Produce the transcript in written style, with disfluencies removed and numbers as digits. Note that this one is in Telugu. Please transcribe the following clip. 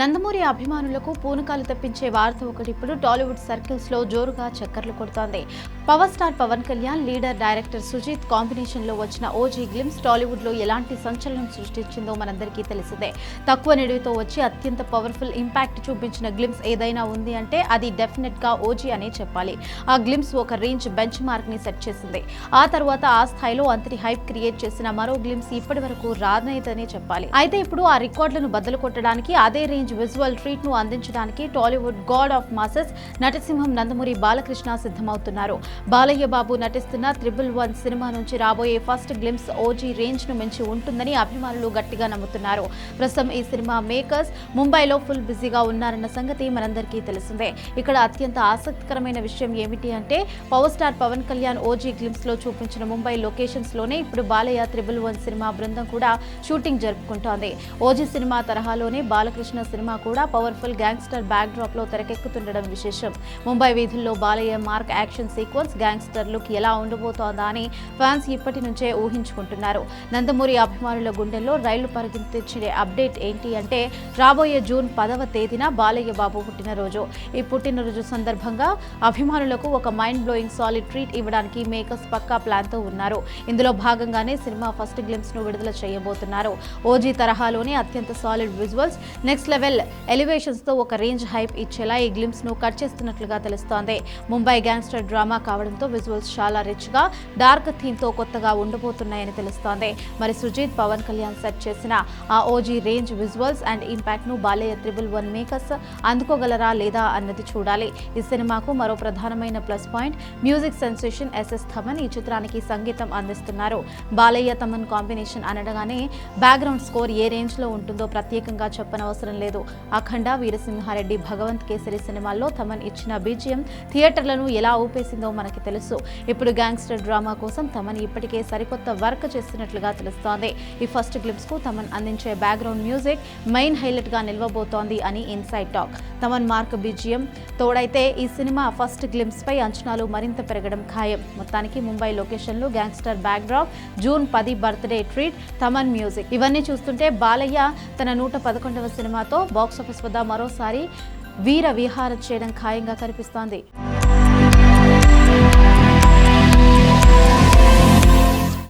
నందమూరి అభిమానులకు పూనకాలు తెప్పించే వార్త ఒకటి ఇప్పుడు టాలీవుడ్ సర్కిల్స్ లో జోరుగా చక్కర్లు కొడుతోంది. Power star Pawan Kalyan, leader director Sujeeth combination లో వచ్చిన ఓజీ గ్లిమ్స్ టాలీవుడ్ లో ఎలాంటి సంచలనం సృష్టించిందో మనందరికీ తెలిసిందే. తక్కువ నిడివితో వచ్చి అత్యంత పవర్ఫుల్ ఇంపాక్ట్ చూపించిన గ్లిమ్స్ ఏదైనా ఉంది అంటే అది డెఫినెట్ గా ఓజీ అనే చెప్పాలి. ఆ గ్లిమ్స్ ఒక రేంజ్ బెంచ్ మార్క్ ని సెట్ చేసింది. ఆ తర్వాత ఆ స్థాయిలో అంతటి హైప్ క్రియేట్ చేసిన మరో గ్లిమ్స్ ఇప్పటి వరకు రాదనేదనే చెప్పాలి. అయితే ఇప్పుడు ఆ రికార్డులను బద్దలు కొట్టడానికి, అదే రేంజ్ విజువల్ ట్రీట్ ను అందించడానికి టాలీవుడ్ గాడ్ ఆఫ్ మాసెస్ నటసింహం నందమూరి బాలకృష్ణ సిద్ధమవుతున్నారు. బాలయ్య బాబు నటిస్తున్న 111 సినిమా నుంచి రాబోయే ఫస్ట్ గ్లిమ్స్ ఓజీ రేంజ్ ను మించి ఉంటుందని అభిమానులు గట్టిగా నమ్ముతున్నారు. ప్రస్తుతం ఈ సినిమా మేకర్స్ ముంబైలో ఫుల్ బిజీగా ఉన్నారన్న సంగతి మనందరికీ తెలిసిందే. ఇక్కడ అత్యంత ఆసక్తికరమైన విషయం ఏమిటి అంటే power star Pawan Kalyan OG glimpse లో చూపించిన ముంబై లొకేషన్స్ లోనే ఇప్పుడు బాలయ్య 111 సినిమా బృందం కూడా షూటింగ్ జరుపుకుంటోంది. ఓజీ సినిమా తరహాలోనే బాలకృష్ణ సినిమా కూడా పవర్ఫుల్ గ్యాంగ్స్టర్ బ్యాక్ డ్రాప్ లో తెరకెక్కుతుండడం విశేషం. ముంబై వీధుల్లో Balayya mark action sequence, gangster look ఎలా ఉండబోతోందా అని ఫ్యాన్స్ ఇప్పటి నుంచే ఊహించుకుంటున్నారు. నందమూరి అభిమానుల గుండెల్లో రైళ్లు పరిగెత్తించే అప్డేట్ ఏంటి అంటే రాబోయే జూన్ 10వ తేదీన బాలయ్య బాబు పుట్టినరోజు. ఈ పుట్టినరోజు సందర్భంగా అభిమానులకు ఒక మైండ్ బ్లోయింగ్ సాలిడ్ ట్రీట్ ఇవ్వడానికి మేకర్స్ పక్కా ప్లాన్ తో ఉన్నారు. ఇందులో భాగంగానే సినిమా ఫస్ట్ గ్లిమ్స్ ను విడుదల చేయబోతున్నారు. ఓజీ తరహాలోనే అత్యంత solid visuals, next level elevations తో ఒక రేంజ్ హైప్ ఇచ్చేలా ఈ గ్లిమ్స్ ను కట్ చేస్తున్నట్లుగా తెలుస్తోంది. ముంబై గ్యాంగ్స్టర్ డ్రామా కావడంతో విజువల్స్ చాలా రిచ్ గా, డార్క్ థీమ్ తో కొత్తగా ఉండబోతున్నాయని తెలుస్తోంది. మరి సుజీత్, పవన్ కళ్యాణ్ సెట్ చేసిన ఆ OG range visuals and impact ను బాలయ్య 111 మేకర్స్ అందుకోగలరా లేదా అన్నది చూడాలి. ఈ సినిమాకు మరో ప్రధానమైన plus point music sensation SS Thaman ఈ చిత్రానికి సంగీతం అందిస్తున్నారు. బాలయ్య తమన్ కాంబినేషన్ అనగానే బ్యాక్గ్రౌండ్ స్కోర్ ఏ రేంజ్ లో ఉంటుందో ప్రత్యేకంగా చెప్పనవసరం లేదు. అఖండ, వీరసింహారెడ్డి, భగవంత్ కేసరి సినిమాల్లో తమన్ ఇచ్చిన బీజిఎం థియేటర్లను ఎలా ఊపేసిందో మనకి తెలుసు. ఇప్పుడు గ్యాంగ్స్టర్ డ్రామా కోసం తమన్ ఇప్పటికే సరికొత్త వర్క్ చేస్తున్నట్లుగా తెలుస్తోంది. ఈ ఫస్ట్ గ్లిమ్స్ కు తమన్ అందించే బ్యాక్గ్రౌండ్ మ్యూజిక్ మెయిన్ హైలైట్ గా నిలవబోతోంది అని inside talk. Thaman mark BGM తోడైతే ఈ సినిమా ఫస్ట్ గ్లిమ్స్ పై అంచనాలు మరింత పెరగడం ఖాయం. మొత్తానికి ముంబై లొకేషన్లు, gangster backdrop, June 10 birthday treat, Thaman music ఇవన్నీ చూస్తుంటే బాలయ్య తన 111వ సినిమాతో బాక్సాఫీస్ వద్ద మరోసారి వీర విహారం చేయడం ఖాయంగా కనిపిస్తోంది.